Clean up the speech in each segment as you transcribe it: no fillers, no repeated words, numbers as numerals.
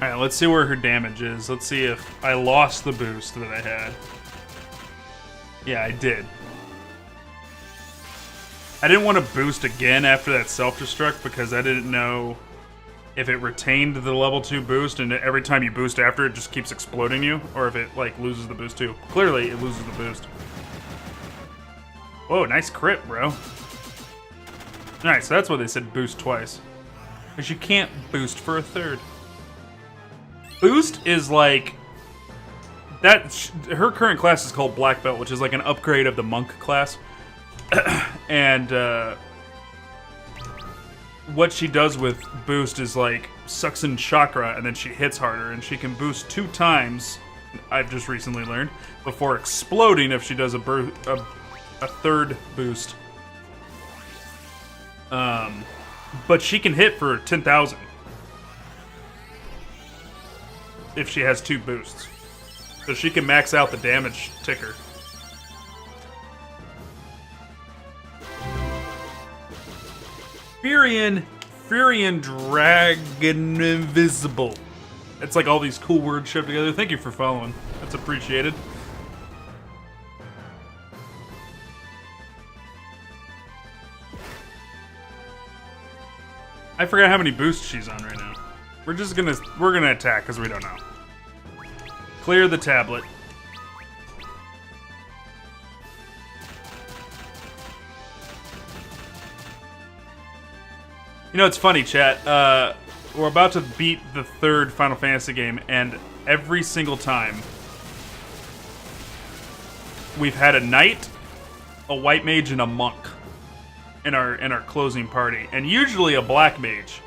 Alright, let's see where her damage is. Let's see if I lost the boost that I had. Yeah, I did. I didn't want to boost again after that self-destruct because I didn't know if it retained the level 2 boost and every time you boost after it just keeps exploding you, or if it like loses the boost too. Clearly it loses the boost. Whoa, nice crit, bro. Alright, so that's why they said boost twice. Because you can't boost for a third. Boost is like... her current class is called Black Belt, which is like an upgrade of the Monk class. And what she does with boost is like sucks in chakra and then she hits harder, and she can boost 2 times, I've just recently learned, before exploding if she does a third boost. But she can hit for 10,000 if she has 2 boosts. So she can max out the damage ticker. Furion Dragon Invisible. It's like all these cool words shoved together. Thank you for following. That's appreciated. I forgot how many boosts she's on right now. We're gonna attack because we don't know. Clear the tablet. You know, it's funny, chat. We're about to beat the 3rd Final Fantasy game, and every single time we've had a knight, a white mage, and a monk in our closing party, and usually a black mage.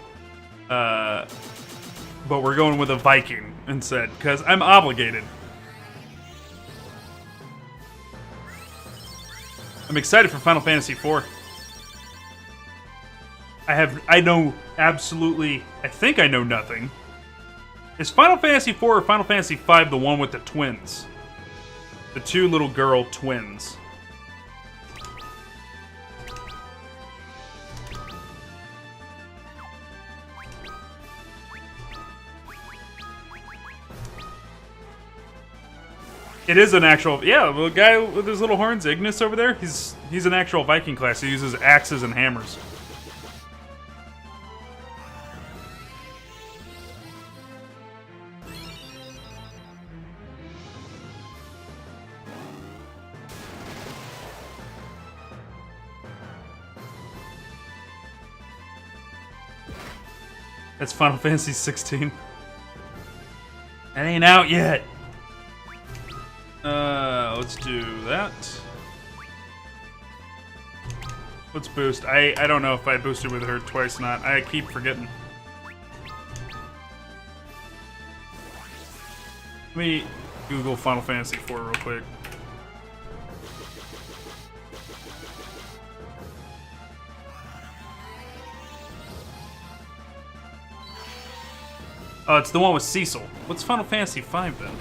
But we're going with a Viking instead, because I'm obligated. I'm excited for Final Fantasy IV. I know absolutely, I think I know nothing. Is Final Fantasy IV or Final Fantasy V the one with the twins? The 2 little girl twins. It is an actual, yeah, the guy with his little horns, Ignis over there, he's an actual Viking class. He uses axes and hammers. That's Final Fantasy 16. It ain't out yet. Let's do that. Let's boost. I don't know if I boosted with her twice or not. I keep forgetting. Let me Google Final Fantasy IV real quick. Oh, it's the one with Cecil. What's Final Fantasy V then?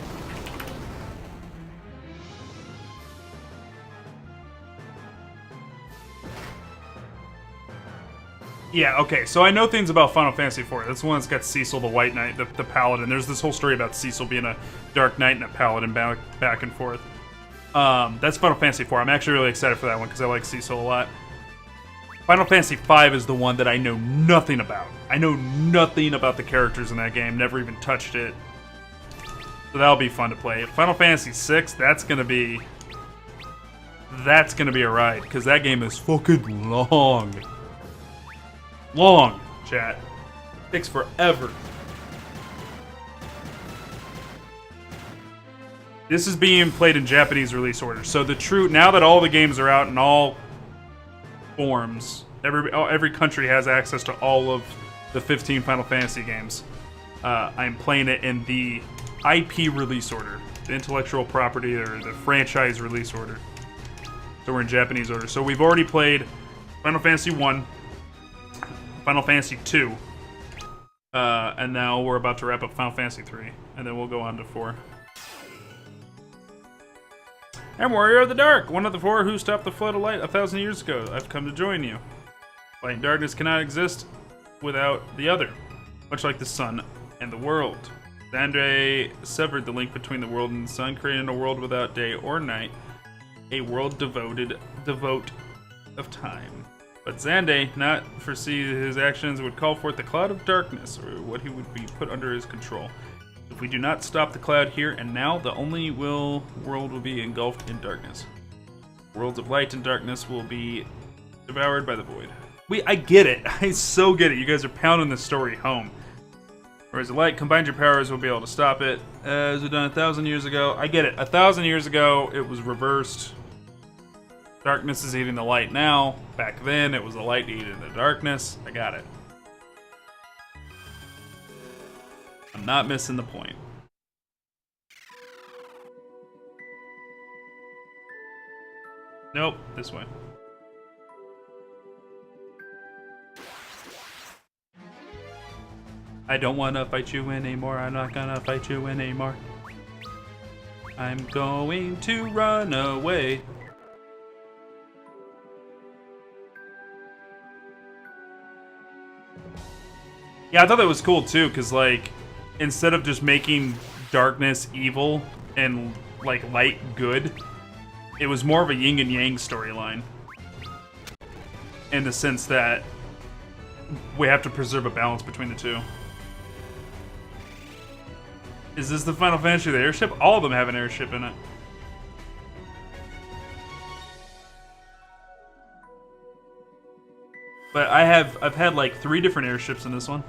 Yeah, okay, so I know things about Final Fantasy IV. That's the one that's got Cecil, the White Knight, the Paladin. There's this whole story about Cecil being a Dark Knight and a Paladin back and forth. That's Final Fantasy IV. I'm actually really excited for that one because I like Cecil a lot. Final Fantasy V is the one that I know nothing about. I know nothing about the characters in that game. Never even touched it. So that'll be fun to play. Final Fantasy VI, that's gonna be a ride because that game is fucking long. Long, chat. Takes forever. This is being played in Japanese release order. So now that all the games are out in all forms, every country has access to all of the 15 Final Fantasy games. I'm playing it in the IP release order, the intellectual property or the franchise release order. So we're in Japanese order. So we've already played Final Fantasy 1, Final Fantasy 2, and now we're about to wrap up Final Fantasy 3, and then we'll go on to 4. I'm Warrior of the Dark, one of the 4 who stopped the flood of light 1,000 years ago. I've come to join you. Light and darkness cannot exist without the other, much like the sun and the world. Xandre severed the link between the world and the sun, creating a world without day or night, a world devote of time. But Xande not foresee his actions would call forth the cloud of darkness, or what he would be put under his control. If we do not stop the cloud here and now, the only world will be engulfed in darkness. Worlds of light and darkness will be devoured by the void. I get it. I so get it. You guys are pounding the story home. Whereas the light, combine your powers, will be able to stop it. As we've done 1,000 years ago. I get it. 1,000 years ago, it was reversed. Darkness is eating the light now. Back then, it was the light eating the darkness. I got it. I'm not missing the point. Nope, this way. I don't want to fight you anymore. I'm not gonna fight you anymore. I'm going to run away. Yeah, I thought that was cool too, because like, instead of just making darkness evil and like light good, it was more of a yin and yang storyline. In the sense that we have to preserve a balance between the two. Is this the Final Fantasy with the airship? All of them have an airship in it. But I've had like 3 different airships in this one.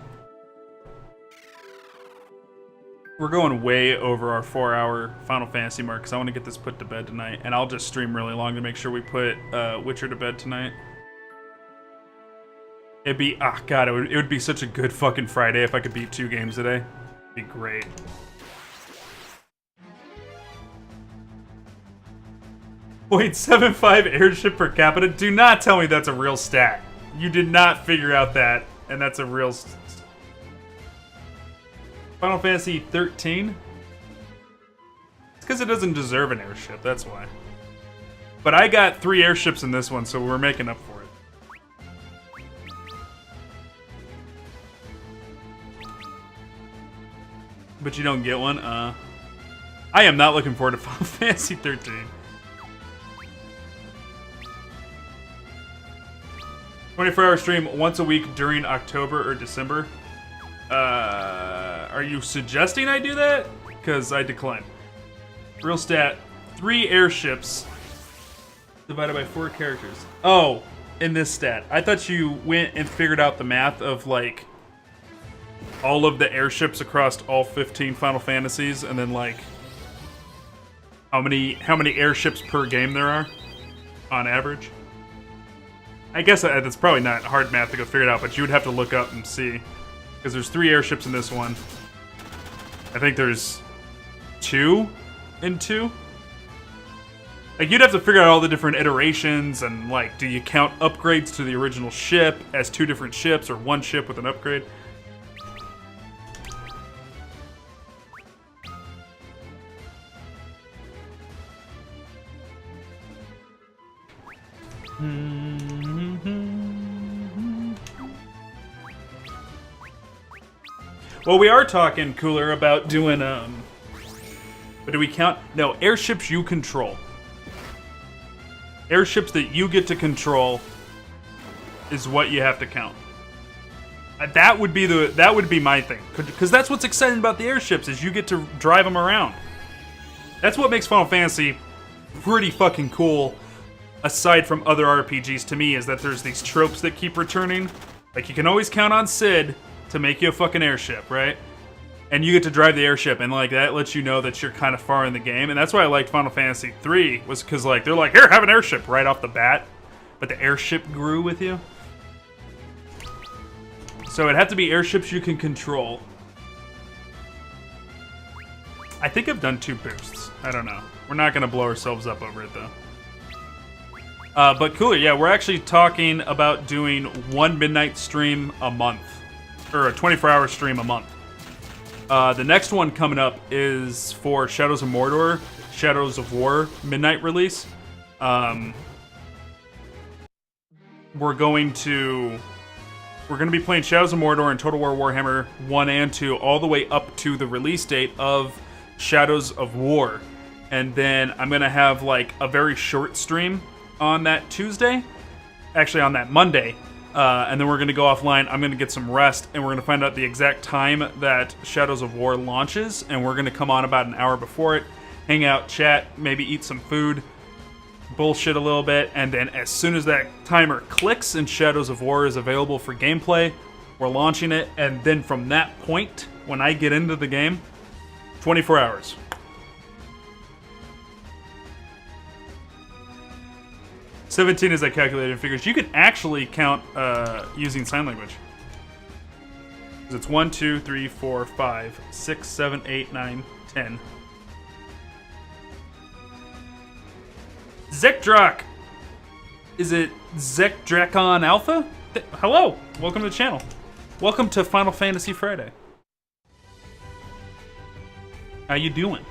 We're going way over our 4-hour Final Fantasy mark because I want to get this put to bed tonight, and I'll just stream really long to make sure we put Witcher to bed tonight. It'd be God, it would be such a good fucking Friday if I could beat 2 games today. It'd be great. .75 airship per capita. Do not tell me that's a real stat. You did not figure out that, and that's a real. Final Fantasy 13. It's because it doesn't deserve an airship. That's why. But I got 3 airships in this one, so we're making up for it. But you don't get one? I am not looking forward to Final Fantasy 13. 24-hour stream once a week during October or December. Are you suggesting I do that? Because I decline. Real stat, 3 airships divided by 4 characters. Oh, in this stat. I thought you went and figured out the math of like all of the airships across all 15 Final Fantasies, and then like how many airships per game there are on average. I guess that's probably not hard math to go figure it out, but you would have to look up and see. Because there's 3 airships in this one. I think there's 2 in 2. Like, you'd have to figure out all the different iterations, and like, do you count upgrades to the original ship as 2 different ships, or 1 ship with an upgrade? Well, we are talking, Cooler, about doing, but do we count? No, airships you control. Airships that you get to control is what you have to count. That would be my thing, because that's what's exciting about the airships, is you get to drive them around. That's what makes Final Fantasy pretty fucking cool, aside from other RPGs to me, is that there's these tropes that keep returning. Like, you can always count on Cid to make you a fucking airship, right? And you get to drive the airship, and like that lets you know that you're kind of far in the game. And that's why I liked Final Fantasy 3, was because like they're like, here, have an airship right off the bat, but the airship grew with you. So it had to be airships you can control. I think I've done 2 boosts. I don't know. We're not gonna blow ourselves up over it though. But Cooler, yeah, we're actually talking about doing 1 midnight stream a month. Or a 24-hour stream a month. The next one coming up is for Shadows of Mordor, Shadows of War midnight release. We're going to we're going to be playing Shadows of Mordor and Total War Warhammer 1 and 2 all the way up to the release date of Shadows of War. And then I'm going to have like a very short stream on that Tuesday. Actually, on that Monday. And then we're going to go offline. I'm going to get some rest, and we're going to find out the exact time that Shadows of War launches. And we're going to come on about an hour before it, hang out, chat, maybe eat some food, bullshit a little bit, and then as soon as that timer clicks and Shadows of War is available for gameplay, we're launching it, and then from that point, when I get into the game, 24 hours. $17 as I calculated in figures. You can actually count using sign language. It's 1, 2, 3, 4, 5, 6, 7, 8, 9, 10. Zekdrak! Is it Zekdrakon Alpha? Hello! Welcome to the channel. Welcome to Final Fantasy Friday. How you doing?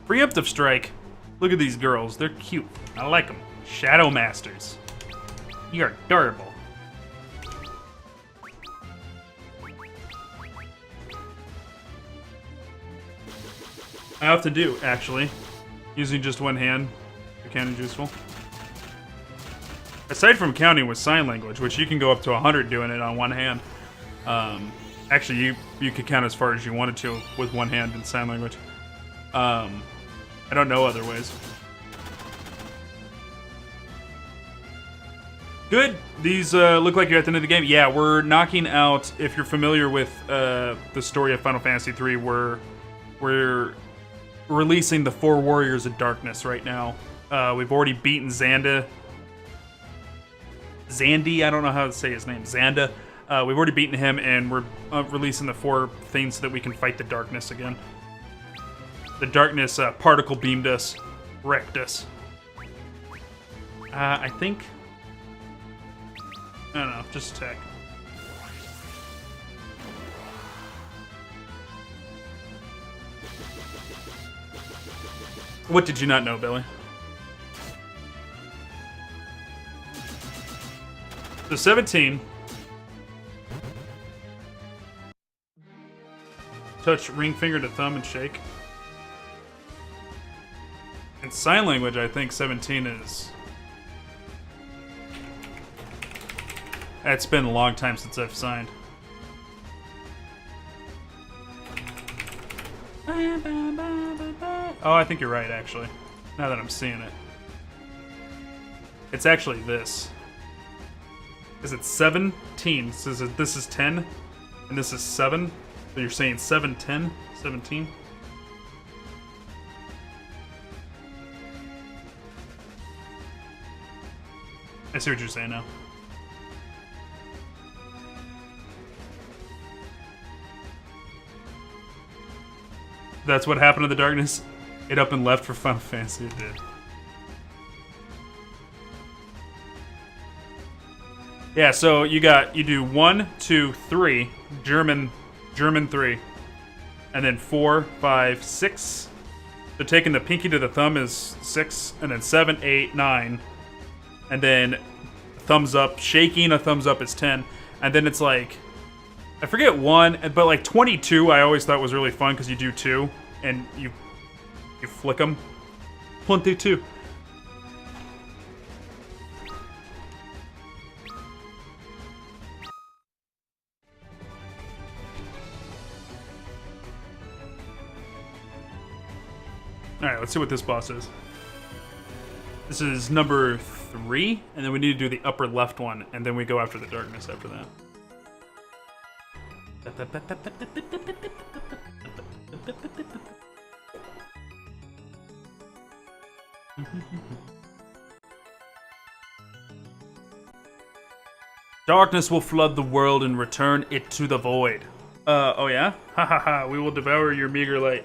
Preemptive Strike. Look at these girls. They're cute. I like them. Shadow Masters. You're adorable. I often do, actually. Using just one hand. Kind of useful. Aside from counting with sign language, which you can go up to 100 doing it on one hand. Actually, you could count as far as you wanted to with one hand in sign language. I don't know other ways. Good. These look like you're at the end of the game. Yeah, we're knocking out, if you're familiar with the story of Final Fantasy III, we're releasing the 4 Warriors of Darkness right now. We've already beaten Xandi, I don't know how to say his name. Xandi. We've already beaten him, and we're releasing the 4 things so that we can fight the darkness again. The darkness particle beamed us, wrecked us. I think... I don't know, just attack. What did you not know, Billy? So 17. Touch ring finger to thumb and shake. In sign language, I think 17 is... It's been a long time since I've signed. Oh, I think you're right, actually. Now that I'm seeing it. It's actually this. Is it 17? So this is 10, and this is 7. So you're saying 7, 10, 17? I see what you're saying now. That's what happened to the darkness. It up and left for Final Fantasy. It did. Yeah, so you do 1, 2, 3, German 3, and then 4, 5, 6. So taking the pinky to the thumb is 6, and then 7, 8, 9, and then thumbs up. Shaking a thumbs up is 10, and then it's like, I forget 1, but like 22 I always thought was really fun because you do 2 and you flick them. 22. Alright, let's see what this boss is. This is number 3, and then we need to do the upper left one, and then we go after the darkness after that. Darkness will flood the world and return it to the void. Oh yeah? Ha ha ha, we will devour your meager light.